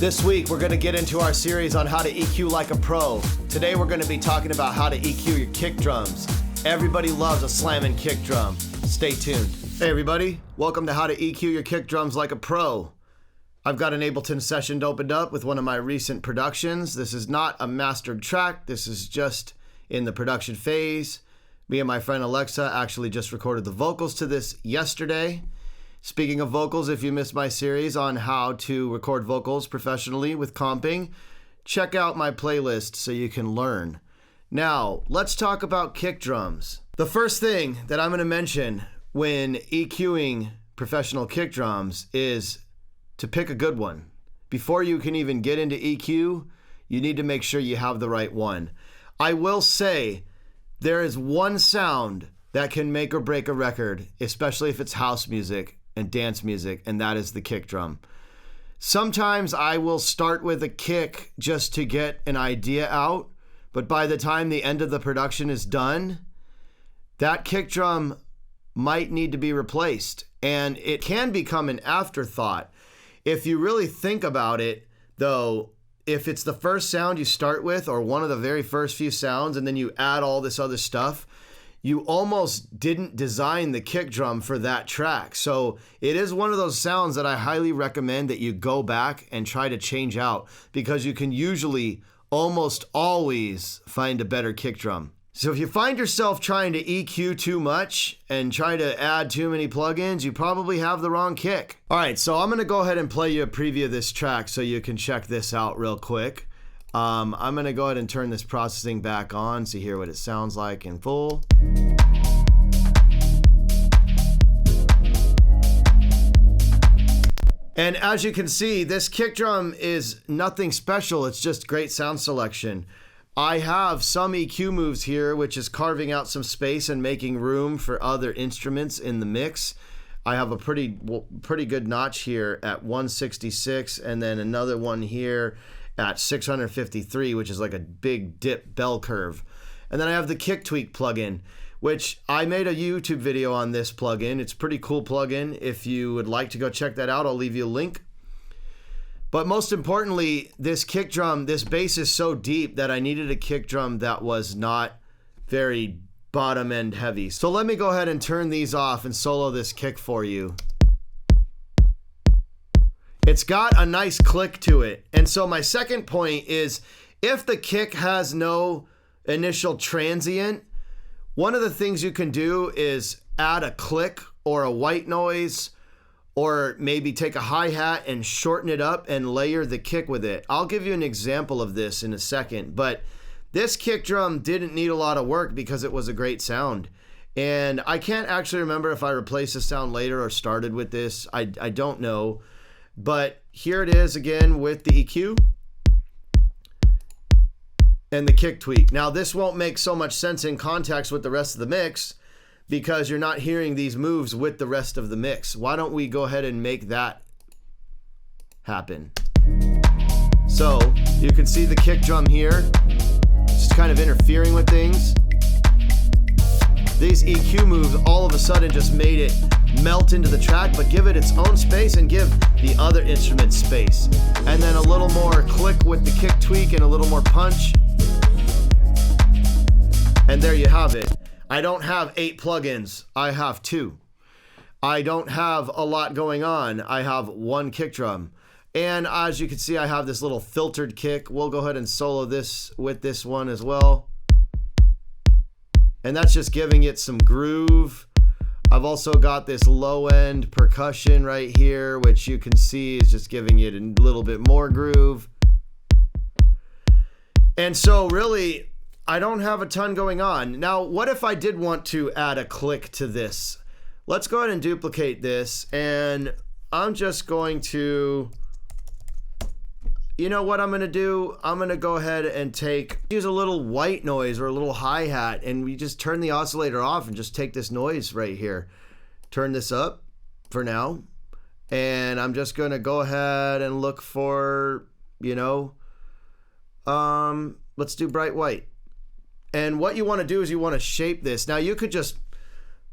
This week, we're going to get into our series on how to EQ like a pro. Today, we're going to be talking about how to EQ your kick drums. Everybody loves a slamming kick drum. Stay tuned. Hey, everybody. Welcome to how to EQ your kick drums like a pro. I've got an Ableton session opened up with one of my recent productions. This is not a mastered track. This is just in the production phase. Me and my friend Alexa actually just recorded the vocals to this yesterday. Speaking of vocals, if you missed my series on how to record vocals professionally with comping, check out my playlist so you can learn. Now, let's talk about kick drums. The first thing that I'm going to mention when EQing professional kick drums is to pick a good one. Before you can even get into EQ, you need to make sure you have the right one. I will say there is one sound that can make or break a record, especially if it's house music and dance music, and that is the kick drum. Sometimes I will start with a kick just to get an idea out, but by the time the end of the production is done, that kick drum might need to be replaced, and it can become an afterthought. If you really think about it, though, if it's the first sound you start with or one of the very first few sounds and then you add all this other stuff, you almost didn't design the kick drum for that track. So it is one of those sounds that I highly recommend that you go back and try to change out, because you can usually almost always find a better kick drum. So if you find yourself trying to EQ too much and try to add too many plugins, you probably have the wrong kick. All right, so I'm gonna go ahead and play you a preview of this track so you can check this out real quick. I'm gonna go ahead and turn this processing back on so you hear what it sounds like in full. And as you can see, this kick drum is nothing special. It's just great sound selection. I have some EQ moves here, which is carving out some space and making room for other instruments in the mix. I have a pretty good notch here at 166, and then another one here at 653, which is like a big dip bell curve. And then I have the kick tweak plugin, which I made a YouTube video on this plugin. It's a pretty cool plugin. If you would like to go check that out, I'll leave you a link. But most importantly, this kick drum, this bass is so deep that I needed a kick drum that was not very bottom end heavy. So let me go ahead and turn these off and solo this kick for you. It's got a nice click to it. And so my second point is, if the kick has no initial transient, one of the things you can do is add a click or a white noise, or maybe take a hi-hat and shorten it up and layer the kick with it. I'll give you an example of this in a second, but this kick drum didn't need a lot of work because it was a great sound. And I can't actually remember if I replaced the sound later or started with this. I don't know. But here it is again with the EQ and the kick tweak. Now this won't make so much sense in context with the rest of the mix because you're not hearing these moves with the rest of the mix. Why don't we go ahead and make that happen? So you can see the kick drum here, just kind of interfering with things. These EQ moves all of a sudden just made it melt into the track, but give it its own space and give the other instrument space. And then a little more click with the kick tweak and a little more punch. And there you have it. I don't have 8 plugins, I have 2. I don't have a lot going on, I have 1 kick drum. And as you can see, I have this little filtered kick. We'll go ahead and solo this with this one as well. And that's just giving it some groove. I've also got this low end percussion right here, which you can see is just giving it a little bit more groove. And so really, I don't have a ton going on. Now, what if I did want to add a click to this? Let's go ahead and duplicate this, and I'm just going to, you know what I'm gonna do? I'm gonna go ahead and use a little white noise or a little hi-hat, and we just turn the oscillator off and just take this noise right here. Turn this up for now, and I'm just gonna go ahead and look for, let's do bright white. And what you wanna do is you wanna shape this. Now you could just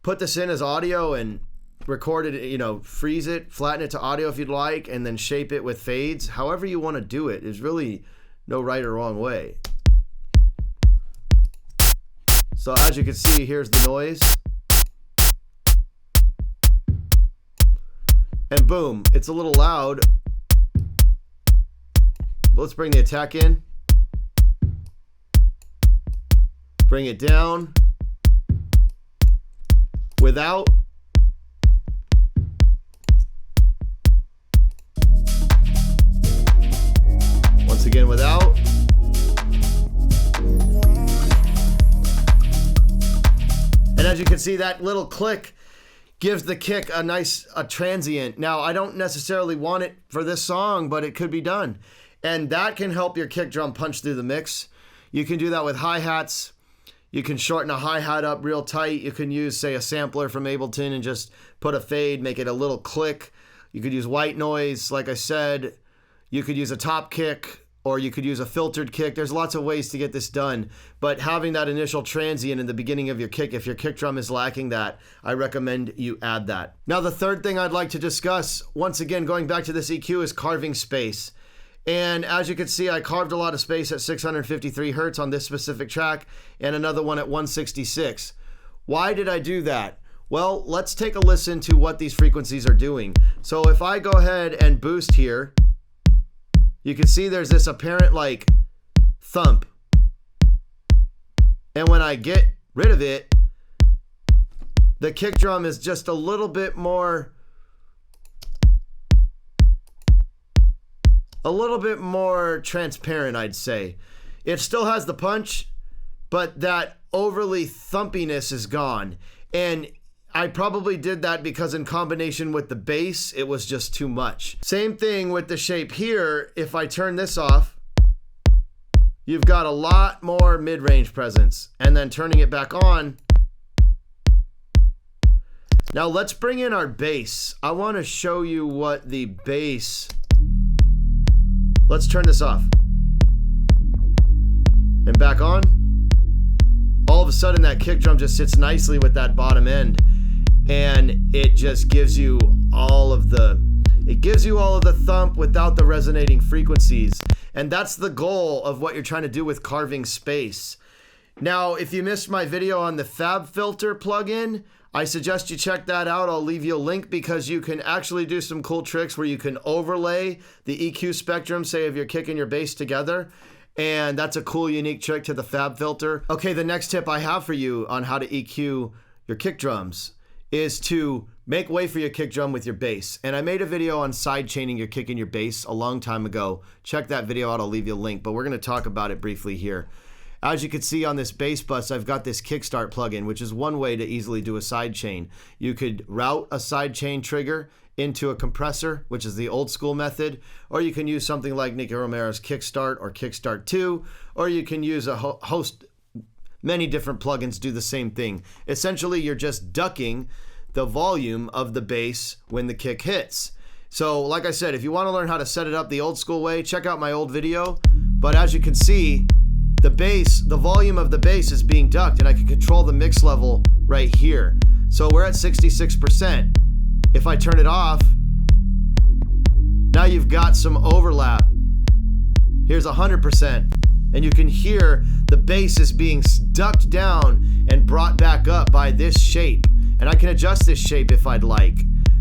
put this in as audio and record it, you know, freeze it, flatten it to audio if you'd like, and then shape it with fades. However you want to do it. There's really no right or wrong way. So as you can see, here's the noise. And boom, it's a little loud. But let's bring the attack in. Bring it down. Without. Once again, without. And as you can see, that little click gives the kick a nice transient. Now, I don't necessarily want it for this song, but it could be done. And that can help your kick drum punch through the mix. You can do that with hi-hats. You can shorten a hi-hat up real tight. You can use, say, a sampler from Ableton and just put a fade, make it a little click. You could use white noise, like I said. You could use a top kick, or you could use a filtered kick. There's lots of ways to get this done. But having that initial transient in the beginning of your kick, if your kick drum is lacking that, I recommend you add that. Now, the third thing I'd like to discuss, once again, going back to this EQ, is carving space. And as you can see, I carved a lot of space at 653 Hertz on this specific track and another one at 166. Why did I do that? Well, let's take a listen to what these frequencies are doing. So if I go ahead and boost here, you can see there's this apparent like thump. And when I get rid of it, the kick drum is just a little bit more transparent, I'd say. It still has the punch, but that overly thumpiness is gone. And I probably did that because in combination with the bass, it was just too much. Same thing with the shape here. If I turn this off, you've got a lot more mid-range presence. And then turning it back on. Now let's bring in our bass. I want to show you what the bass. Let's turn this off. And back on. All of a sudden that kick drum just sits nicely with that bottom end. And it just gives you all of the thump without the resonating frequencies. And that's the goal of what you're trying to do with carving space. Now, if you missed my video on the FabFilter plugin, I suggest you check that out. I'll leave you a link because you can actually do some cool tricks where you can overlay the EQ spectrum, say if you're kicking your bass together. And that's a cool, unique trick to the FabFilter. Okay, the next tip I have for you on how to EQ your kick drums is to make way for your kick drum with your bass. And I made a video on side chaining your kick and your bass a long time ago. Check that video out, I'll leave you a link, but we're gonna talk about it briefly here. As you can see on this bass bus, I've got this kickstart plugin, which is one way to easily do a side chain. You could route a side chain trigger into a compressor, which is the old school method, or you can use something like Nicky Romero's Kickstart or Kickstart 2, or you can use a host. Many different plugins do the same thing. Essentially, you're just ducking the volume of the bass when the kick hits. So, like I said, if you want to learn how to set it up the old school way, check out my old video. But as you can see, the volume of the bass is being ducked, and I can control the mix level right here. So we're at 66%. If I turn it off, now you've got some overlap. Here's 100%. And you can hear the bass is being ducked down and brought back up by this shape. And I can adjust this shape if I'd like.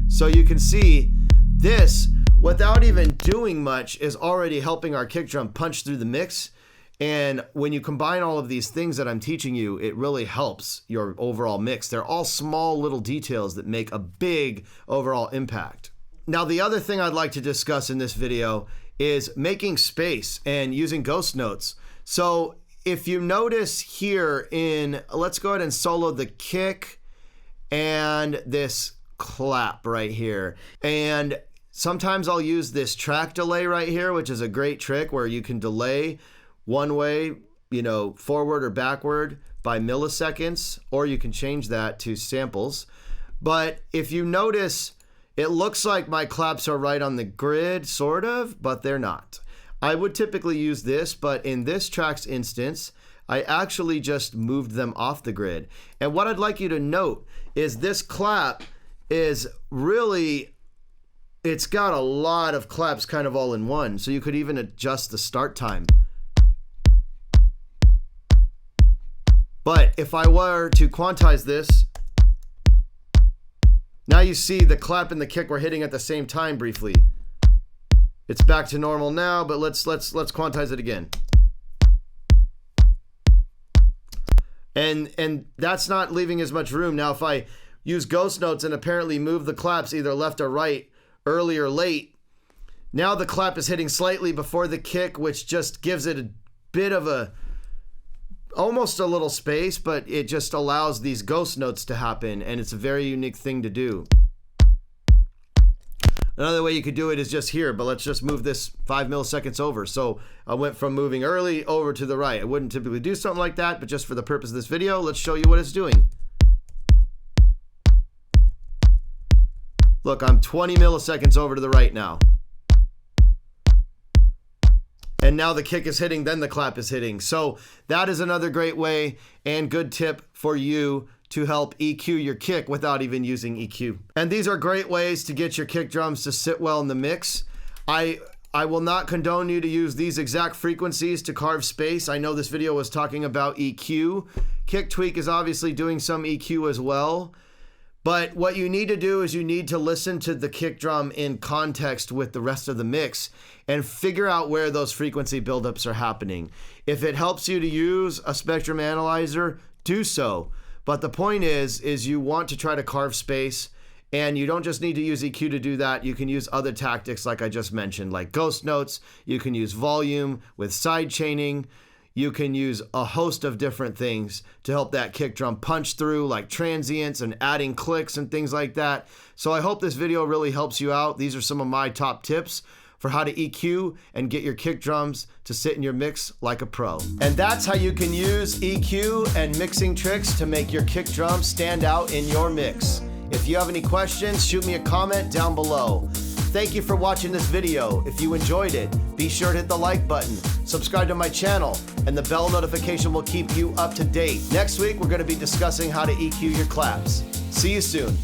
So you can see this, without even doing much, is already helping our kick drum punch through the mix. And when you combine all of these things that I'm teaching you, it really helps your overall mix. They're all small little details that make a big overall impact. Now, the other thing I'd like to discuss in this video is making space and using ghost notes. So if you notice here let's go ahead and solo the kick and this clap right here. And sometimes I'll use this track delay right here, which is a great trick where you can delay one way, forward or backward by milliseconds, or you can change that to samples. But if you notice, it looks like my claps are right on the grid, sort of, but they're not. I would typically use this, but in this track's instance, I actually just moved them off the grid. And what I'd like you to note is this clap is really, it's got a lot of claps kind of all in one. So you could even adjust the start time. But if I were to quantize this, now you see the clap and the kick were hitting at the same time briefly. It's back to normal now, but let's quantize it again. And that's not leaving as much room. Now if I use ghost notes and apparently move the claps either left or right, early or late, now the clap is hitting slightly before the kick, which just gives it a bit of almost a little space, but it just allows these ghost notes to happen, and it's a very unique thing to do. Another way you could do it is just here, but let's just move this 5 milliseconds over. So I went from moving early over to the right. I wouldn't typically do something like that, but just for the purpose of this video, let's show you what it's doing. Look, I'm 20 milliseconds over to the right now. And now the kick is hitting, then the clap is hitting. So that is another great way and good tip for you to help EQ your kick without even using EQ. And these are great ways to get your kick drums to sit well in the mix. I will not condone you to use these exact frequencies to carve space. I know this video was talking about EQ. Kick Tweak is obviously doing some EQ as well. But what you need to do is you need to listen to the kick drum in context with the rest of the mix and figure out where those frequency buildups are happening. If it helps you to use a spectrum analyzer, do so. But the point is you want to try to carve space, and you don't just need to use EQ to do that. You can use other tactics like I just mentioned, like ghost notes. You can use volume with side chaining. You can use a host of different things to help that kick drum punch through, like transients and adding clicks and things like that. So I hope this video really helps you out. These are some of my top tips for how to EQ and get your kick drums to sit in your mix like a pro. And that's how you can use EQ and mixing tricks to make your kick drum stand out in your mix. If you have any questions, shoot me a comment down below. Thank you for watching this video. If you enjoyed it, be sure to hit the like button, subscribe to my channel, and the bell notification will keep you up to date. Next week, we're going to be discussing how to EQ your claps. See you soon.